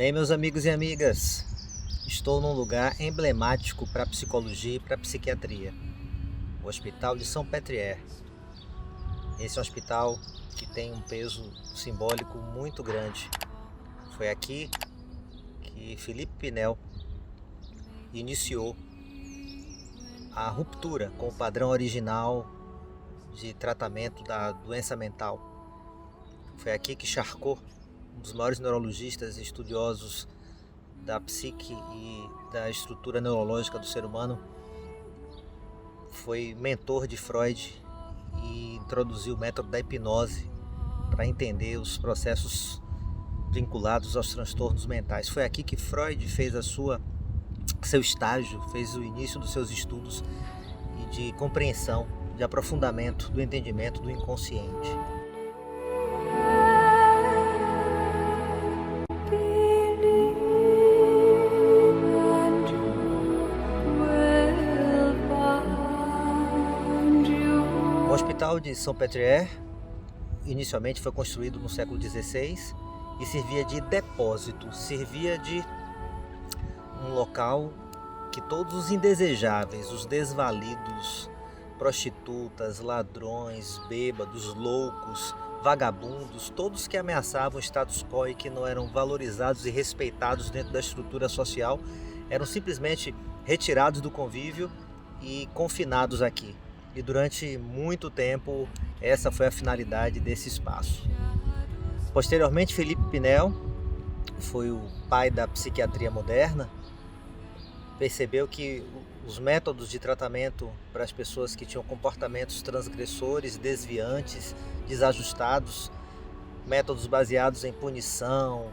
aí, meus amigos e amigas, estou num lugar emblemático para a psicologia e para a psiquiatria, o Hospital de São Pétrier. Esse é um hospital que tem um peso simbólico muito grande. Foi aqui que Philippe Pinel iniciou a ruptura com o padrão original de tratamento da doença mental. Foi aqui que Charcot, um dos maiores neurologistas e estudiosos da psique e da estrutura neurológica do ser humano, foi mentor de Freud e introduziu o método da hipnose para entender os processos vinculados aos transtornos mentais. Foi aqui que Freud fez seu estágio, fez o início dos seus estudos e de compreensão, de aprofundamento do entendimento do inconsciente. O Hospital de São Pétrier inicialmente foi construído no século XVI e servia de depósito, servia de um local que todos os indesejáveis, os desvalidos, prostitutas, ladrões, bêbados, loucos, vagabundos, todos que ameaçavam o status quo e que não eram valorizados e respeitados dentro da estrutura social, eram simplesmente retirados do convívio e confinados aqui. E durante muito tempo essa foi a finalidade desse espaço. Posteriormente, Philippe Pinel foi o pai da psiquiatria moderna, percebeu que os métodos de tratamento para as pessoas que tinham comportamentos transgressores, desviantes, desajustados, métodos baseados em punição,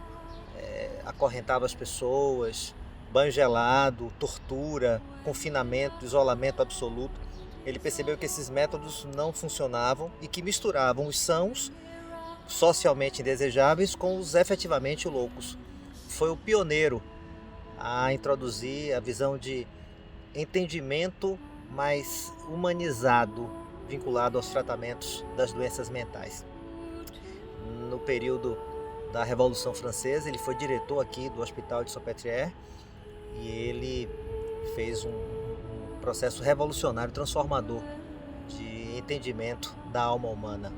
acorrentava as pessoas, banho gelado, tortura, confinamento, isolamento absoluto. Ele percebeu que esses métodos não funcionavam e que misturavam os sãos, socialmente indesejáveis, com os efetivamente loucos. Foi o pioneiro a introduzir a visão de entendimento mais humanizado, vinculado aos tratamentos das doenças mentais. No período da Revolução Francesa, ele foi diretor aqui do Hospital de São Pétrier e ele fez um processo revolucionário, transformador de entendimento da alma humana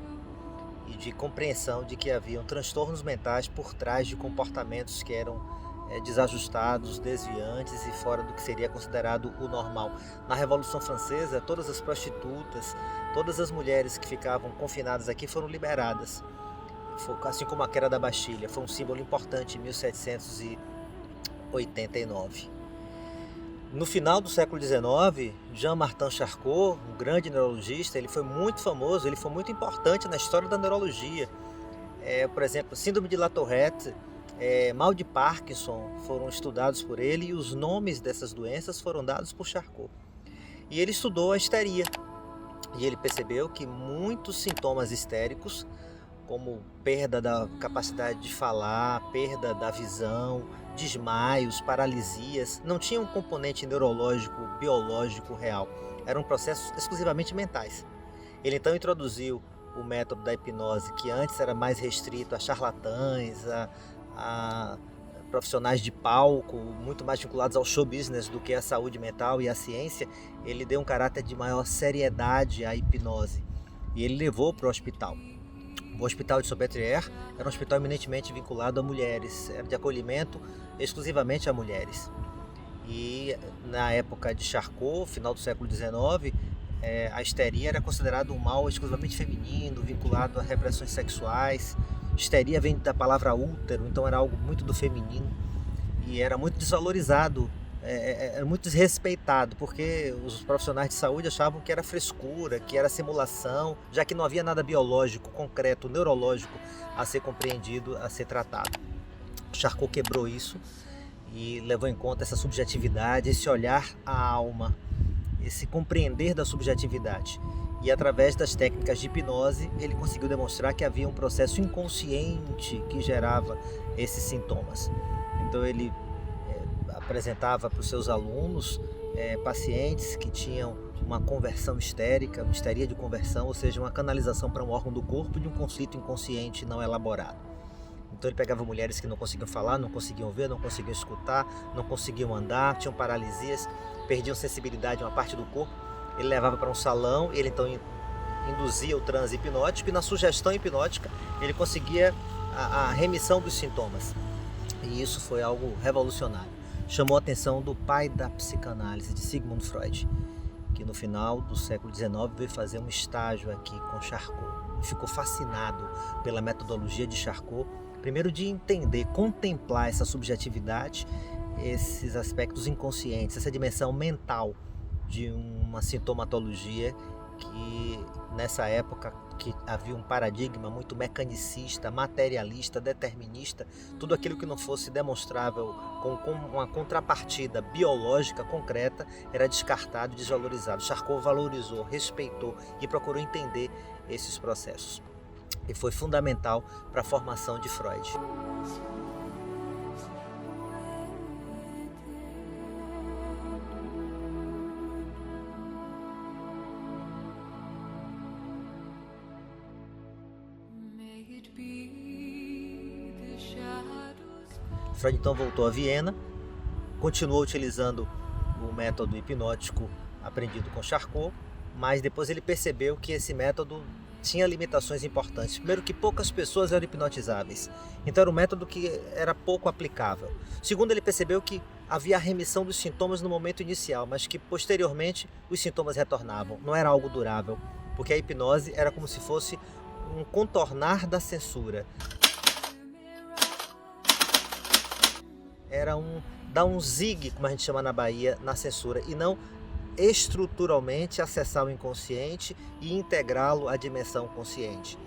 e de compreensão de que haviam transtornos mentais por trás de comportamentos que eram desajustados, desviantes e fora do que seria considerado o normal. Na Revolução Francesa, todas as prostitutas, todas as mulheres que ficavam confinadas aqui foram liberadas, assim como a queda da Bastilha. Foi um símbolo importante em 1789. No final do século XIX, Jean-Martin Charcot, um grande neurologista, ele foi muito famoso, ele foi muito importante na história da neurologia. Por exemplo, síndrome de La Tourette, mal de Parkinson foram estudados por ele e os nomes dessas doenças foram dados por Charcot. E ele estudou a histeria e ele percebeu que muitos sintomas histéricos, como perda da capacidade de falar, perda da visão, desmaios, paralisias, não tinham um componente neurológico, biológico real. Eram processos exclusivamente mentais. Ele então introduziu o método da hipnose, que antes era mais restrito a charlatães, a profissionais de palco, muito mais vinculados ao show business do que à saúde mental e à ciência. Ele deu um caráter de maior seriedade à hipnose e ele levou para o hospital. O Hospital de São Pétrier era um hospital eminentemente vinculado a mulheres, era de acolhimento exclusivamente a mulheres. E na época de Charcot, final do século XIX, a histeria era considerada um mal exclusivamente feminino, vinculado a repressões sexuais. Histeria vem da palavra útero, então era algo muito do feminino e era muito desvalorizado, era muito desrespeitado, porque os profissionais de saúde achavam que era frescura, que era simulação, já que não havia nada biológico, concreto, neurológico a ser compreendido, a ser tratado. Charcot quebrou isso e levou em conta essa subjetividade, esse olhar à alma, esse compreender da subjetividade. E através das técnicas de hipnose, ele conseguiu demonstrar que havia um processo inconsciente que gerava esses sintomas. Então ele apresentava para os seus alunos pacientes que tinham uma conversão histérica, uma histeria de conversão, ou seja, uma canalização para um órgão do corpo de um conflito inconsciente não elaborado. Então ele pegava mulheres que não conseguiam falar, não conseguiam ver, não conseguiam escutar, não conseguiam andar, tinham paralisias, perdiam sensibilidade em uma parte do corpo. Ele levava para um salão, ele então induzia o transe hipnótico e na sugestão hipnótica ele conseguia a remissão dos sintomas. E isso foi algo revolucionário. Chamou a atenção do pai da psicanálise, de Sigmund Freud, que no final do século XIX veio fazer um estágio aqui com Charcot. E ficou fascinado pela metodologia de Charcot, primeiro de entender, contemplar essa subjetividade, esses aspectos inconscientes, essa dimensão mental de uma sintomatologia que nessa época que havia um paradigma muito mecanicista, materialista, determinista, tudo aquilo que não fosse demonstrável com uma contrapartida biológica concreta era descartado e desvalorizado. Charcot valorizou, respeitou e procurou entender esses processos. E foi fundamental para a formação de Freud. Freud então voltou a Viena, continuou utilizando o método hipnótico aprendido com Charcot, mas depois ele percebeu que esse método tinha limitações importantes. Primeiro, que poucas pessoas eram hipnotizáveis, então era um método que era pouco aplicável. Segundo, ele percebeu que havia a remissão dos sintomas no momento inicial, mas que posteriormente os sintomas retornavam, não era algo durável, porque a hipnose era como se fosse um contornar da censura. Era dar um zigue, como a gente chama na Bahia, na censura, e não estruturalmente acessar o inconsciente e integrá-lo à dimensão consciente.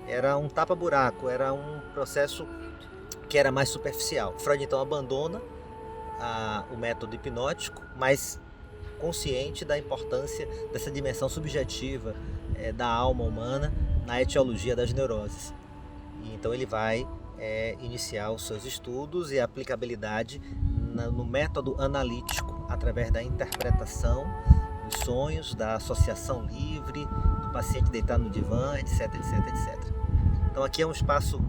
Era um tapa-buraco, era um processo que era mais superficial. Freud então abandona o método hipnótico, mas consciente da importância dessa dimensão subjetiva da alma humana na etiologia das neuroses. E então ele vai iniciar os seus estudos e a aplicabilidade no método analítico, através da interpretação dos sonhos, da associação livre, do paciente deitar no divã, etc, etc, etc. Então aqui é um espaço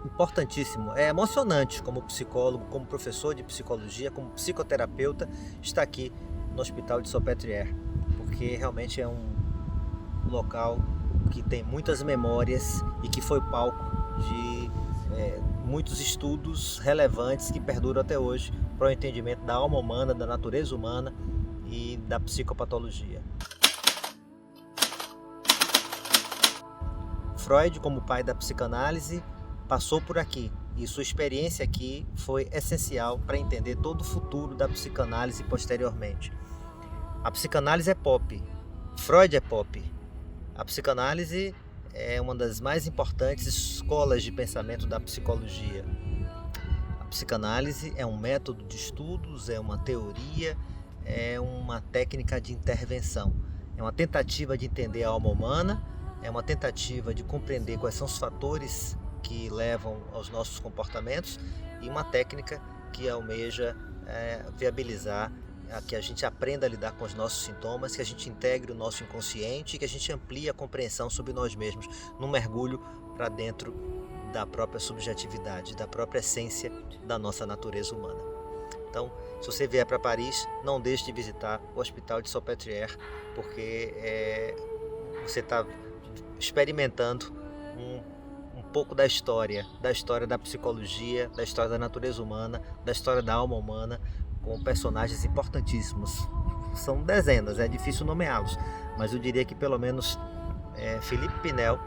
importantíssimo, é emocionante como psicólogo, como professor de psicologia, como psicoterapeuta, estar aqui no Hospital de Salpêtrière, porque realmente é um local que tem muitas memórias e que foi palco de muitos estudos relevantes que perduram até hoje para o entendimento da alma humana, da natureza humana e da psicopatologia. Freud, como pai da psicanálise, passou por aqui e sua experiência aqui foi essencial para entender todo o futuro da psicanálise posteriormente. A psicanálise é pop, Freud é pop. A psicanálise é uma das mais importantes escolas de pensamento da psicologia. A psicanálise é um método de estudos, é uma teoria, é uma técnica de intervenção. É uma tentativa de entender a alma humana, é uma tentativa de compreender quais são os fatores que levam aos nossos comportamentos e uma técnica que almeja viabilizar que a gente aprenda a lidar com os nossos sintomas, que a gente integre o nosso inconsciente e que a gente amplie a compreensão sobre nós mesmos, num mergulho para dentro da própria subjetividade, da própria essência da nossa natureza humana. Então, se você vier para Paris, não deixe de visitar o Hospital de Salpêtrière, porque você está experimentando um pouco da história da psicologia, da história da natureza humana, da história da alma humana, com personagens importantíssimos. São dezenas, é difícil nomeá-los, mas eu diria que pelo menos Philippe Pinel,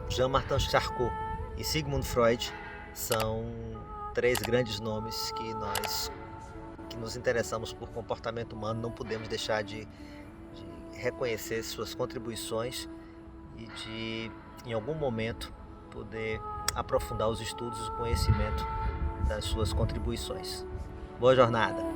Jean-Martin Charcot e Sigmund Freud são três grandes nomes que nós que nos interessamos por comportamento humano não podemos deixar de reconhecer suas contribuições e de, em algum momento, poder aprofundar os estudos e o conhecimento das suas contribuições. Boa jornada!